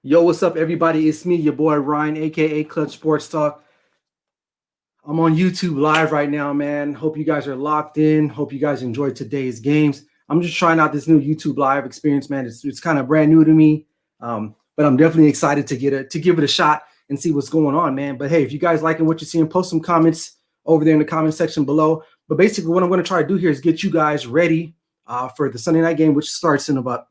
Yo, what's up, everybody? It's me, your boy Ryan, aka Clutch Sports Talk. I'm on YouTube live right now, man. Hope you guys are locked in. Hope you guys enjoyed today's games. I'm just trying out this new YouTube live experience, man. It's kind of brand new to me, but I'm definitely excited to give it a shot and see what's going on, man. But hey, if you guys liking what you're seeing, post some comments over there in the comment section below. But basically, what I'm going to try to do here is get you guys ready for the Sunday night game, which starts in about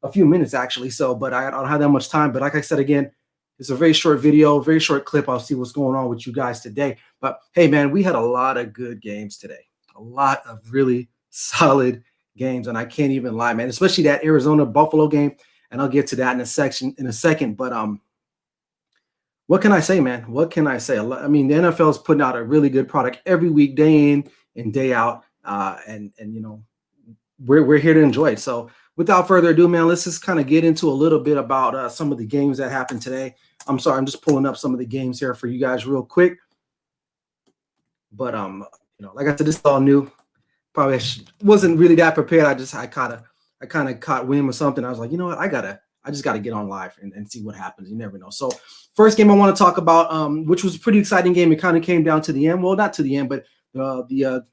a few minutes actually. So, but I don't have that much time. But like I said, again, it's a very short video, very short clip. I'll see what's going on with you guys today. But hey, man, we had a lot of good games today, a lot of really solid games. And I can't even lie, man, especially that Arizona Buffalo game. And I'll get to that in a second. But what can I say, man? What can I say? I mean, the NFL is putting out a really good product every week, day in and day out. And you know, we're here to enjoy it. So without further ado, man, let's just kind of get into a little bit about some of the games that happened today. I'm sorry, I'm just pulling up some of the games here for you guys real quick. But you know, like I said, this is all new. Probably wasn't really that prepared. I kind of caught wind or something. I was like, you know what, I just gotta get on live and see what happens. You never know. So first game I want to talk about, which was a pretty exciting game. It kind of came down to the end. Well, not to the end, but the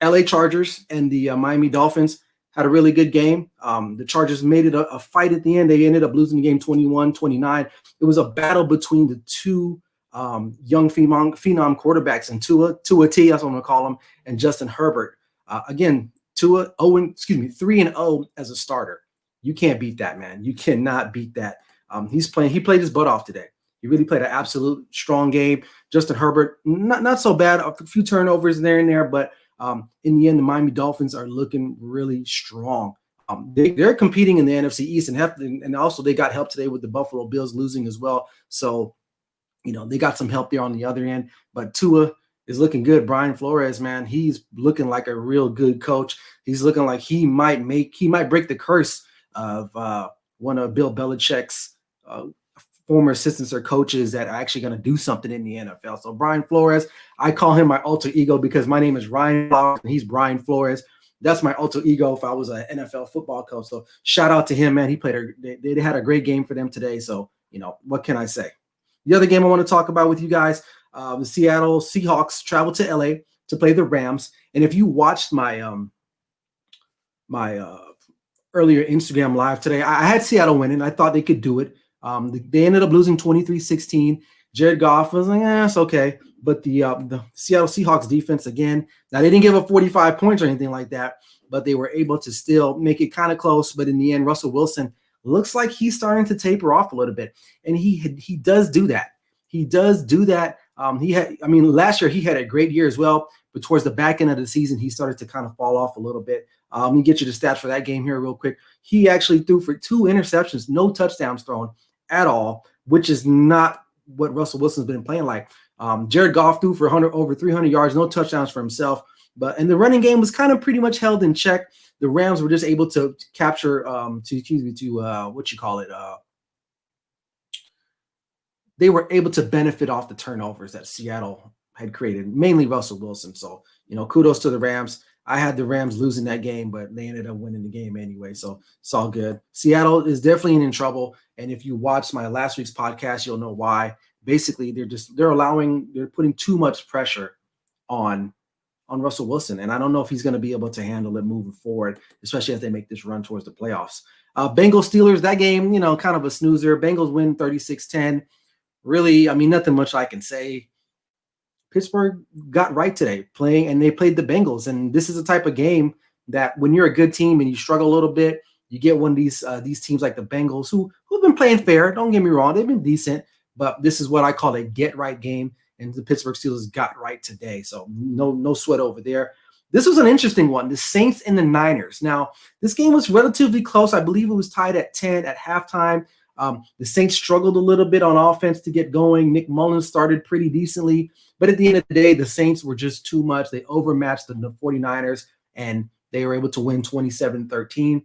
LA Chargers and the Miami Dolphins had a really good game. The Chargers made it a fight at the end. They ended up losing the game 21-29. It was a battle between the two young phenom quarterbacks, and Tua T, that's what I'm going to call him, and Justin Herbert. Again, Tua 3-0 as a starter. You can't beat that, man. You cannot beat that. He played his butt off today. He really played an absolute strong game. Justin Herbert, not so bad. A few turnovers there and there, but in the end, the Miami Dolphins are looking really strong. They're competing in the NFC East, and also they got help today with the Buffalo Bills losing as well. So, you know, they got some help there on the other end. But Tua is looking good. Brian Flores, man, he's looking like a real good coach. He's looking like he might break the curse of one of Bill Belichick's former assistants or coaches that are actually going to do something in the NFL. So Brian Flores, I call him my alter ego because my name is Ryan Flores and he's Brian Flores. That's my alter ego if I was an NFL football coach. So shout out to him, man. They had a great game for them today. So, you know, what can I say? The other game I want to talk about with you guys, the Seattle Seahawks traveled to LA to play the Rams. And if you watched my earlier Instagram live today, I had Seattle winning. I thought they could do it. They ended up losing 23-16. Jared Goff was like, it's okay. But the Seattle Seahawks defense, again, now they didn't give up 45 points or anything like that, but they were able to still make it kind of close. But in the end, Russell Wilson looks like he's starting to taper off a little bit. And he does do that. He does do that. Last year he had a great year as well, but towards the back end of the season, he started to kind of fall off a little bit. Let me get you the stats for that game here real quick. He actually threw for 2 interceptions, no touchdowns thrown at all, which is not what Russell Wilson's been playing like. Jared Goff threw for over 300 yards, no touchdowns for himself. And the running game was kind of pretty much held in check. The Rams were just able to capture, they were able to benefit off the turnovers that Seattle had created, mainly Russell Wilson. So, you know, kudos to the Rams. I had the Rams losing that game, but they ended up winning the game anyway. So it's all good. Seattle is definitely in trouble. And if you watched my last week's podcast, you'll know why. Basically, they're putting too much pressure on Russell Wilson. And I don't know if he's going to be able to handle it moving forward, especially as they make this run towards the playoffs. Bengals Steelers, that game, you know, kind of a snoozer. Bengals win 36-10. Really, I mean, nothing much I can say. Pittsburgh got right today and they played the Bengals. And this is the type of game that when you're a good team and you struggle a little bit, you get one of these teams like the Bengals who've been playing fair. Don't get me wrong. They've been decent, but this is what I call a get right game. And the Pittsburgh Steelers got right today. So no sweat over there. This was an interesting one. The Saints and the Niners. Now, this game was relatively close. I believe it was tied at 10 at halftime. The Saints struggled a little bit on offense to get going. Nick Mullins started pretty decently. But at the end of the day, the Saints were just too much. They overmatched the 49ers, and they were able to win 27-13.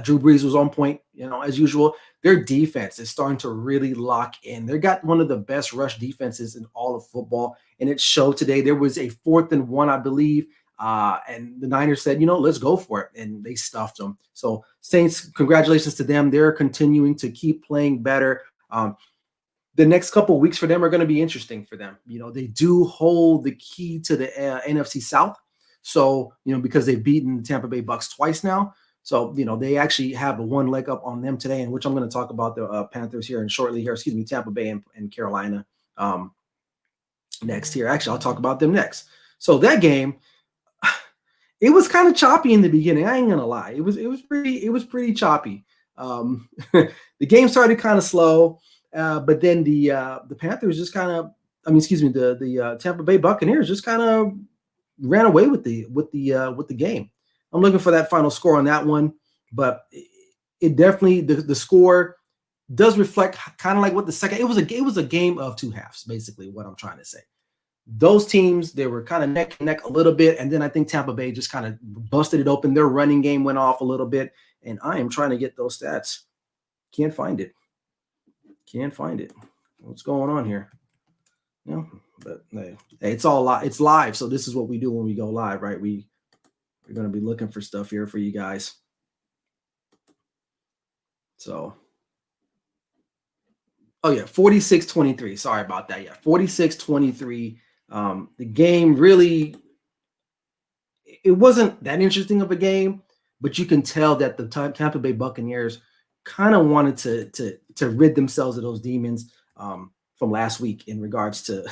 Drew Brees was on point, you know, as usual. Their defense is starting to really lock in. They got one of the best rush defenses in all of football, and it showed today. There was a 4th and 1, I believe, And the Niners said, let's go for it. And they stuffed them. So Saints, congratulations to them. They're continuing to keep playing better. The next couple of weeks for them are going to be interesting for them. They do hold the key to the NFC South. So, because they've beaten the Tampa Bay Bucks twice now. So, they actually have a one leg up on them today, in which I'm going to talk about the Panthers here and shortly here, Tampa Bay and Carolina next here. Actually, I'll talk about them next. So that game, it was kind of choppy in the beginning. I ain't going to lie. It was pretty choppy. The game started kind of slow, but then the Panthers just kind of, the Tampa Bay Buccaneers just kind of ran away with the game. I'm looking for that final score on that one, but it definitely the score does reflect kind of like what the second. It was a game of two halves, basically what I'm trying to say. Those teams, they were kind of neck and neck a little bit, and then I think Tampa Bay just kind of busted it open. Their running game went off a little bit, and I am trying to get those stats. Can't find it. What's going on here? But hey, it's all live. It's live, so this is what we do when we go live, right? We're going to be looking for stuff here for you guys. So, 46-23. Sorry about that. Yeah, 46-23. The game really, it wasn't that interesting of a game, but you can tell that the Tampa Bay Buccaneers kind of wanted to rid themselves of those demons from last week in regards to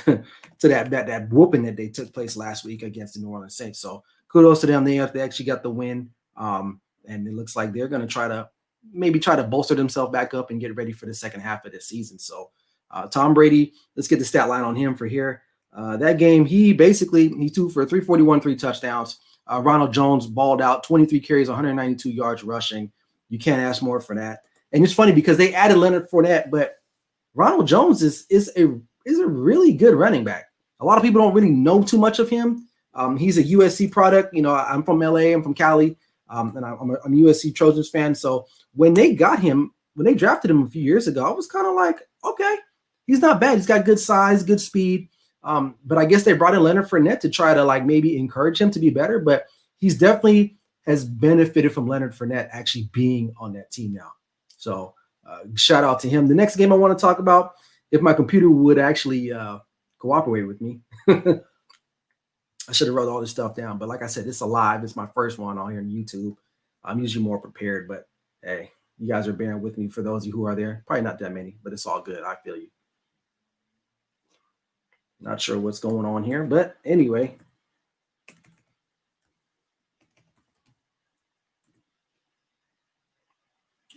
that whooping that they took place last week against the New Orleans Saints. So kudos to them. They actually got the win, and it looks like they're going to try to bolster themselves back up and get ready for the second half of the season. So Tom Brady, let's get the stat line on him for here. That game, he threw for 341, 3 touchdowns. Ronald Jones balled out, 23 carries, 192 yards rushing. You can't ask more for that. And it's funny because they added Leonard Fournette, but Ronald Jones is a really good running back. A lot of people don't really know too much of him. He's a USC product. I'm from LA. I'm from Cali. And I'm a USC Trojans fan. So when they drafted him a few years ago, I was kind of like, okay, he's not bad. He's got good size, good speed. But I guess they brought in Leonard Fournette to try to maybe encourage him to be better. But he's definitely has benefited from Leonard Fournette actually being on that team now. So shout out to him. The next game I want to talk about, if my computer would actually cooperate with me. I should have wrote all this stuff down, but like I said, it's live. It's my first one on here on YouTube. I'm usually more prepared, but hey, you guys are bearing with me. For those of you who are there, probably not that many, but it's all good. I feel you. Not sure what's going on here, but anyway.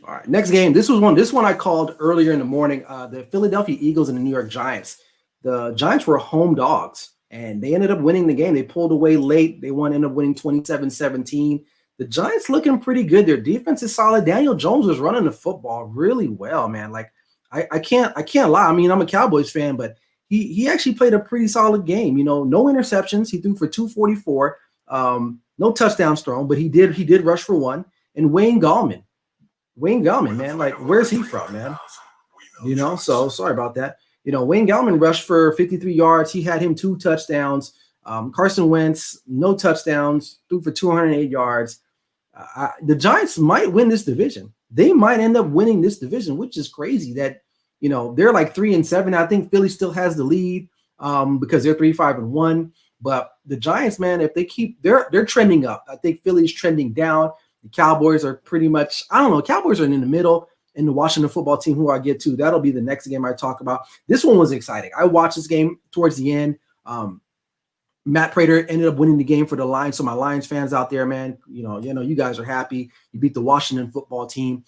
All right, next game. This one I called earlier in the morning. The Philadelphia Eagles and the New York Giants. The Giants were home dogs, and they ended up winning the game. They pulled away late. They ended up winning 27-17. The Giants looking pretty good. Their defense is solid. Daniel Jones was running the football really well, man. Like I can't lie. I mean, I'm a Cowboys fan, but he actually played a pretty solid game. No interceptions. He threw for 244. No touchdowns thrown, but he did rush for 1. And Wayne Gallman, man, like where's he from, man? So sorry about that. Wayne Gallman rushed for 53 yards. He had him 2 touchdowns. Carson Wentz, no touchdowns, threw for 208 yards. The Giants might win this division. They might end up winning this division, which is crazy that, they're like 3-7. I think Philly still has the lead because they're 3-5-1. But the Giants, man, if they keep, they're trending up. I think Philly's trending down. The Cowboys are pretty much, I don't know, Cowboys are in the middle. And the Washington football team, who I get to, that'll be the next game I talk about. This one was exciting. I watched this game towards the end. Matt Prater ended up winning the game for the Lions. So my Lions fans out there, man, you guys are happy. You beat the Washington football team.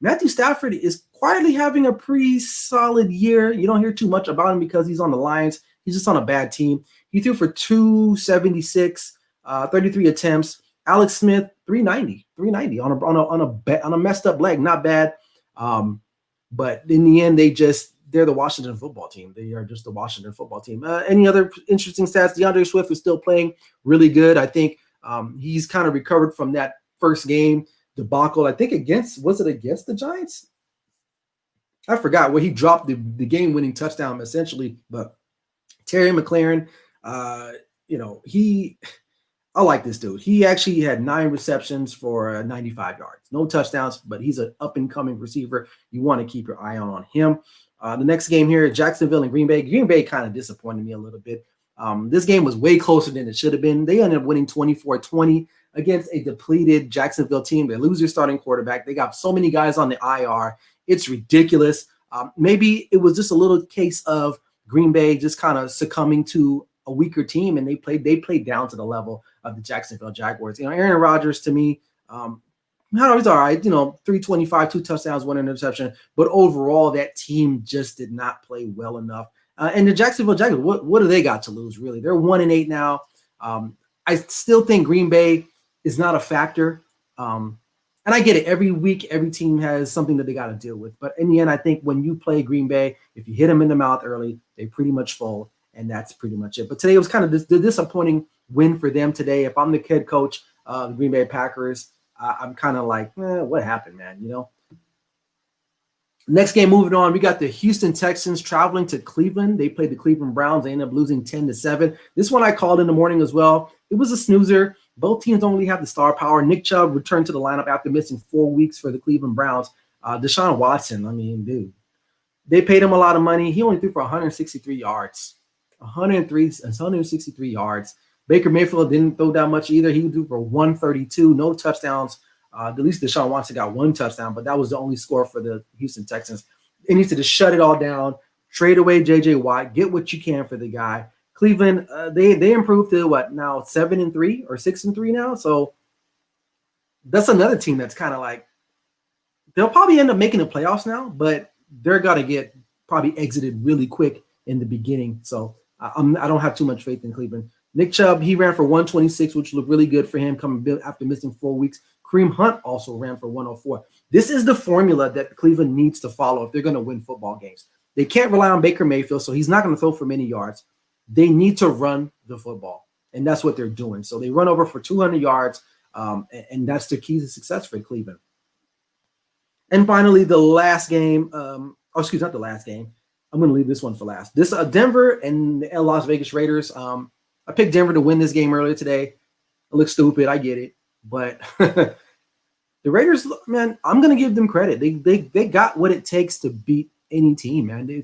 Matthew Stafford is quietly having a pretty solid year. You don't hear too much about him because he's on the Lions. He's just on a bad team. He threw for 276, 33 attempts. Alex Smith, 390 on a messed up leg. Not bad. But in the end, they're the Washington football team. They are just the Washington football team. Any other interesting stats? DeAndre Swift is still playing really good. I think he's kind of recovered from that first game debacle. I think against the Giants? I forgot where he dropped the game-winning touchdown essentially. But Terry McLaurin, I like this dude. He actually had 9 receptions for 95 yards. No touchdowns, but he's an up-and-coming receiver. You want to keep your eye on him. The next game here, Jacksonville and Green Bay. Green Bay kind of disappointed me a little bit. This game was way closer than it should have been. They ended up winning 24-20 against a depleted Jacksonville team. They lose their starting quarterback. They got so many guys on the IR. It's ridiculous. Maybe it was just a little case of Green Bay just kind of succumbing to a weaker team, and they played down to the level of the Jacksonville Jaguars. Aaron Rodgers, to me, he's all right. 325, 2 touchdowns, 1 interception. But overall, that team just did not play well enough. And the Jacksonville Jaguars, what do they got to lose, really? They're 1-8 now. I still think Green Bay is not a factor. And I get it. Every week, every team has something that they got to deal with. But in the end, I think when you play Green Bay, if you hit them in the mouth early, they pretty much fold. And that's pretty much it. But today was kind of the disappointing win for them today. If I'm the head coach of the Green Bay Packers, I'm kind of like, what happened, man? Next game, moving on, we got the Houston Texans traveling to Cleveland. They played the Cleveland Browns. They ended up losing 10-7. This one I called in the morning as well. It was a snoozer. Both teams don't really have the star power. Nick Chubb returned to the lineup after missing 4 weeks for the Cleveland Browns. Deshaun Watson, dude, they paid him a lot of money. He only threw for 163 yards. 163 yards. Baker Mayfield didn't throw that much either. He threw for 132, no touchdowns. At least Deshaun Watson got 1 touchdown, but that was the only score for the Houston Texans. They need to just shut it all down, trade away J.J. Watt, get what you can for the guy. Cleveland, they improved to what now, 7-3 or 6-3 now. So that's another team that's kind of like, they'll probably end up making the playoffs now, but they're gonna get probably exited really quick in the beginning. So I don't have too much faith in Cleveland. Nick Chubb, he ran for 126, which looked really good for him coming after missing 4 weeks. Kareem Hunt also ran for 104. This is the formula that Cleveland needs to follow if they're going to win football games. They can't rely on Baker Mayfield, so he's not going to throw for many yards. They need to run the football, and that's what they're doing. So they run over for 200 yards, and that's the key to success for Cleveland. And finally, the last game. Not the last game. I'm going to leave this one for last. This Denver and the Las Vegas Raiders. I picked Denver to win this game earlier today. It looks stupid. I get it. But the Raiders, man, I'm going to give them credit. They got what it takes to beat any team, man.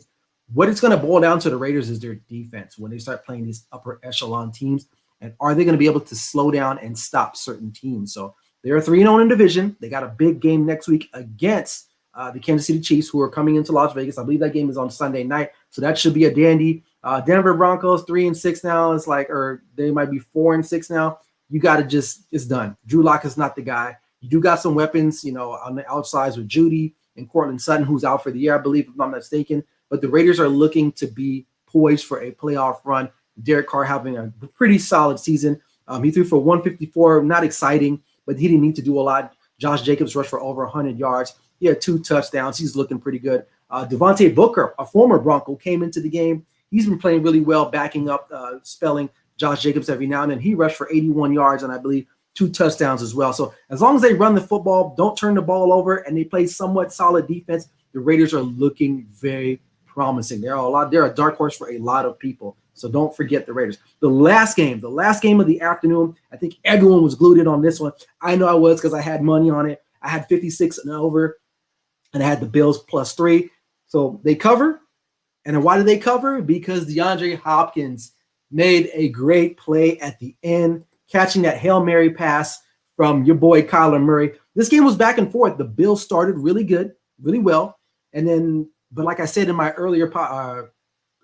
What it's going to boil down to the Raiders is their defense when they start playing these upper echelon teams. And are they going to be able to slow down and stop certain teams? So they're 3-0 in division. They got a big game next week against the Kansas City Chiefs, who are coming into Las Vegas. I believe that game is on Sunday night. So that should be a dandy. Denver Broncos 3-6 now. It's like, or they might be 4-6 now. You got to it's done. Drew Lock is not the guy. You do got some weapons, on the outsides with Judy and Cortland Sutton, who's out for the year, I believe, if I'm not mistaken. But the Raiders are looking to be poised for a playoff run. Derek Carr having a pretty solid season. He threw for 154, not exciting, but he didn't need to do a lot. Josh Jacobs rushed for over 100 yards. He had 2 touchdowns. He's looking pretty good. Devontae Booker, a former Bronco, came into the game. He's been playing really well, backing up, spelling Josh Jacobs every now and then. He rushed for 81 yards and I believe 2 touchdowns as well. So as long as they run the football, don't turn the ball over, and they play somewhat solid defense, the Raiders are looking very promising. They're a dark horse for a lot of people. So don't forget the Raiders. The last game of the afternoon, I think everyone was glued in on this one. I know I was because I had money on it. I had 56 and over, and I had the Bills +3. So they cover. And then why did they cover? Because DeAndre Hopkins made a great play at the end, catching that Hail Mary pass from your boy Kyler Murray. This game was back and forth. The Bills started really good, really well. And then, but like I said in my earlier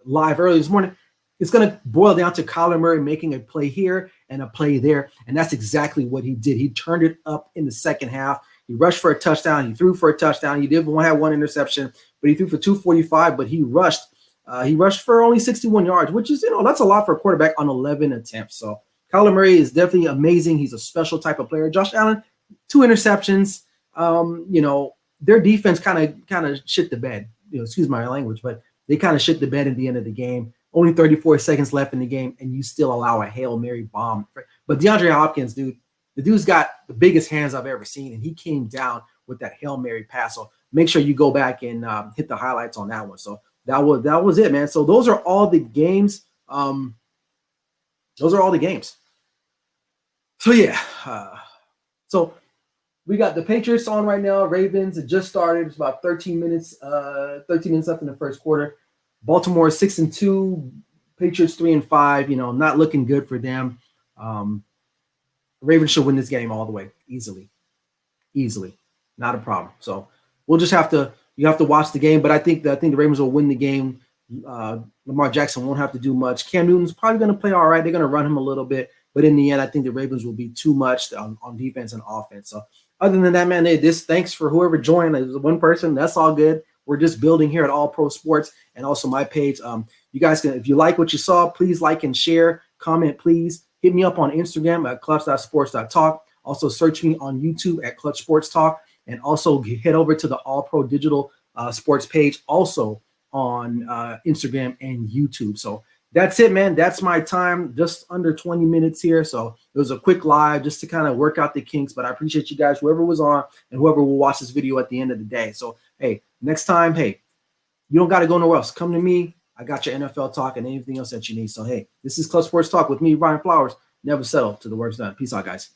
live earlier this morning, it's going to boil down to Kyler Murray making a play here and a play there. And that's exactly what he did. He turned it up in the second half. He rushed for a touchdown. He threw for a touchdown. He did have 1 interception, but he threw for 245, but he rushed. He rushed for only 61 yards, which is, that's a lot for a quarterback on 11 attempts. So Kyler Murray is definitely amazing. He's a special type of player. Josh Allen, 2 interceptions. Their defense kind of shit the bed. Excuse my language, but they kind of shit the bed at the end of the game. Only 34 seconds left in the game, and you still allow a Hail Mary bomb. But DeAndre Hopkins, dude, the dude's got the biggest hands I've ever seen, and he came down with that Hail Mary pass. So make sure you go back and hit the highlights on that one. So that was it, man. So those are all the games. So yeah, so we got the Patriots on right now. Ravens, it just started. It's about 13 minutes. 13 minutes left in the first quarter. Baltimore 6-2. Patriots 3-5. You know, not looking good for them. Ravens should win this game all the way, easily, not a problem. So we'll just have to. You have to watch the game, but I think the Ravens will win the game. Lamar Jackson won't have to do much. Cam Newton's probably going to play all right. They're going to run him a little bit, but in the end, I think the Ravens will be too much on defense and offense. So other than that, man, thanks for whoever joined. It was one person. That's all good. We're just building here at All Pro Sports and also my page. You guys can, if you like what you saw, please like and share. Comment, please. Hit me up on Instagram at clutch.sports.talk. Also search me on YouTube at Clutch Sports Talk, and also head over to the All Pro Digital Sports page also on Instagram and YouTube. So that's it, man. That's my time. Just under 20 minutes here. So it was a quick live just to kind of work out the kinks. But I appreciate you guys, whoever was on and whoever will watch this video at the end of the day. So, hey, next time, hey, you don't got to go nowhere else. Come to me. I got your NFL talk and anything else that you need. So, hey, this is Clutch Sports Talk with me, Ryan Flowers. Never settle till the work's done. Peace out, guys.